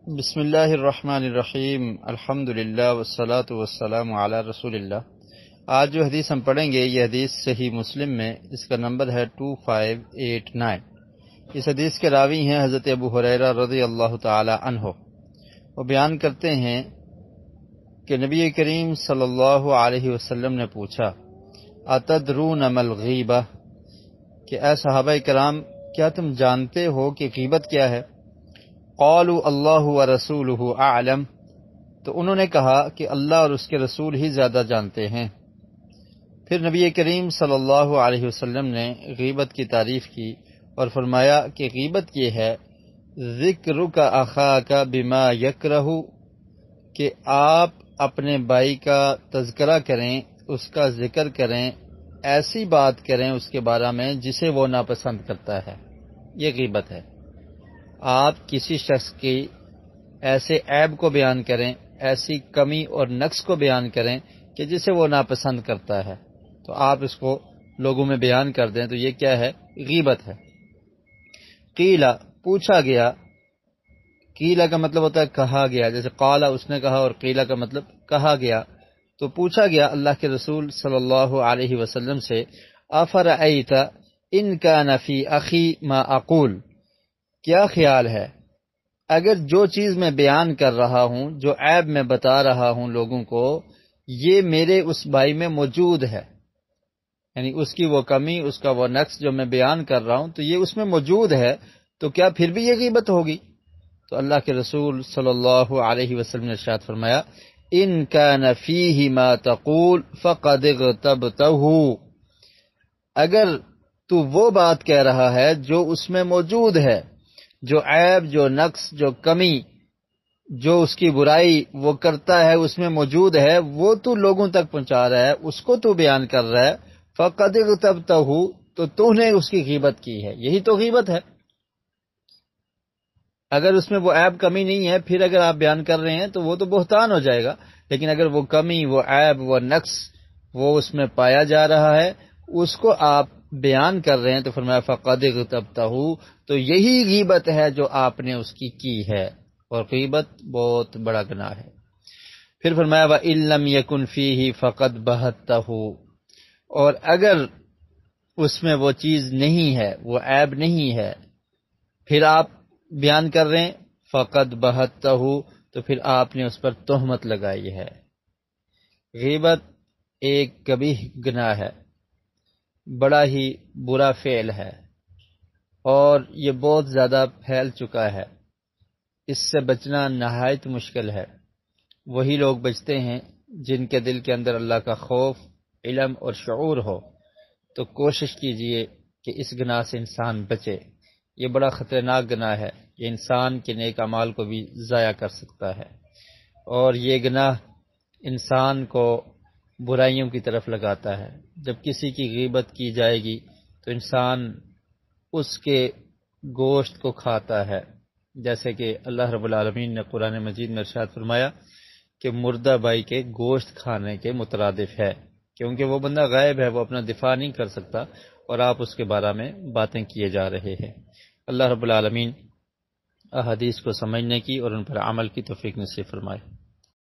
بسم اللہ الرحمن الرحیم الحمد للہ والصلاة والسلام علی رسول اللہ۔ آج جو حدیث ہم پڑھیں گے یہ حدیث صحیح مسلم میں اس کا نمبر ہے 2589۔ اس حدیث کے راوی ہیں حضرت ابو ہریرہ رضی اللہ تعالی عنہ۔ وہ بیان کرتے ہیں کہ نبی کریم صلی اللہ علیہ وسلم نے پوچھا اتدرون ما الغیبہ، کہ اے صحابہ کرام کیا تم جانتے ہو کہ غیبت کیا ہے؟ قالوا اللہ ورسولہ اعلم، تو انہوں نے کہا کہ اللہ اور اس کے رسول ہی زیادہ جانتے ہیں۔ پھر نبی کریم صلی اللہ علیہ وسلم نے غیبت کی تعریف کی اور فرمایا کہ غیبت یہ ہے ذکرک اخاک بما یکرہ، کہ آپ اپنے بھائی کا تذکرہ کریں، اس کا ذکر کریں، ایسی بات کریں اس کے بارے میں جسے وہ ناپسند کرتا ہے، یہ غیبت ہے۔ آپ کسی شخص کی ایسے عیب کو بیان کریں، ایسی کمی اور نقص کو بیان کریں کہ جسے وہ ناپسند کرتا ہے، تو آپ اس کو لوگوں میں بیان کر دیں تو یہ کیا ہے؟ غیبت ہے۔ قیلا، پوچھا گیا، قیلا کا مطلب ہوتا ہے کہا گیا، جیسے قالا اس نے کہا، اور قیلا کا مطلب کہا گیا، تو پوچھا گیا اللہ کے رسول صلی اللہ علیہ وسلم سے افرأیت ان کان فی اخی ما اقول، کیا خیال ہے اگر جو چیز میں بیان کر رہا ہوں، جو عیب میں بتا رہا ہوں لوگوں کو، یہ میرے اس بھائی میں موجود ہے، یعنی اس کی وہ کمی، اس کا وہ نقص جو میں بیان کر رہا ہوں تو یہ اس میں موجود ہے، تو کیا پھر بھی یہ غیبت ہوگی؟ تو اللہ کے رسول صلی اللہ علیہ وسلم نے ارشاد فرمایا ان کان فیہ ما تقول فقد اغتبتہ، اگر تو وہ بات کہہ رہا ہے جو اس میں موجود ہے، جو عیب، جو نقص، جو کمی، جو اس کی برائی وہ کرتا ہے اس میں موجود ہے، وہ تو لوگوں تک پہنچا رہا ہے، اس کو تو بیان کر رہا ہے، فقد اغتبتہ، تو نے اس کی غیبت کی ہے، یہی تو غیبت ہے۔ اگر اس میں وہ عیب کمی نہیں ہے پھر اگر آپ بیان کر رہے ہیں تو وہ تو بہتان ہو جائے گا، لیکن اگر وہ کمی، وہ عیب، وہ نقص وہ اس میں پایا جا رہا ہے، اس کو آپ بیان کر رہے ہیں، تو فرمایا فقد اغتبتہ، تو یہی غیبت ہے جو آپ نے اس کی ہے، اور غیبت بہت بڑا گناہ ہے۔ پھر فرمایا وَإِن لَّمْ يَكُنْ فِيهِ فَقَدْ بَهَتَّهُ، اور اگر اس میں وہ چیز نہیں ہے، وہ عیب نہیں ہے، پھر آپ بیان کر رہے ہیں فقد بہتہ، تو پھر آپ نے اس پر تہمت لگائی ہے۔ غیبت ایک قبیح گناہ ہے، بڑا ہی برا فعل ہے، اور یہ بہت زیادہ پھیل چکا ہے، اس سے بچنا نہایت مشکل ہے۔ وہی لوگ بچتے ہیں جن کے دل کے اندر اللہ کا خوف، علم اور شعور ہو، تو کوشش کیجئے کہ اس گناہ سے انسان بچے۔ یہ بڑا خطرناک گناہ ہے، یہ انسان کے نیک اعمال کو بھی ضائع کر سکتا ہے، اور یہ گناہ انسان کو برائیوں کی طرف لگاتا ہے۔ جب کسی کی غیبت کی جائے گی تو انسان اس کے گوشت کو کھاتا ہے، جیسے کہ اللہ رب العالمین نے قرآن مجید میں ارشاد فرمایا کہ مردہ بھائی کے گوشت کھانے کے مترادف ہے، کیونکہ وہ بندہ غائب ہے، وہ اپنا دفاع نہیں کر سکتا، اور آپ اس کے بارے میں باتیں کیے جا رہے ہیں۔ اللہ رب العالمین احادیث کو سمجھنے کی اور ان پر عمل کی توفیق نصیب فرمائے۔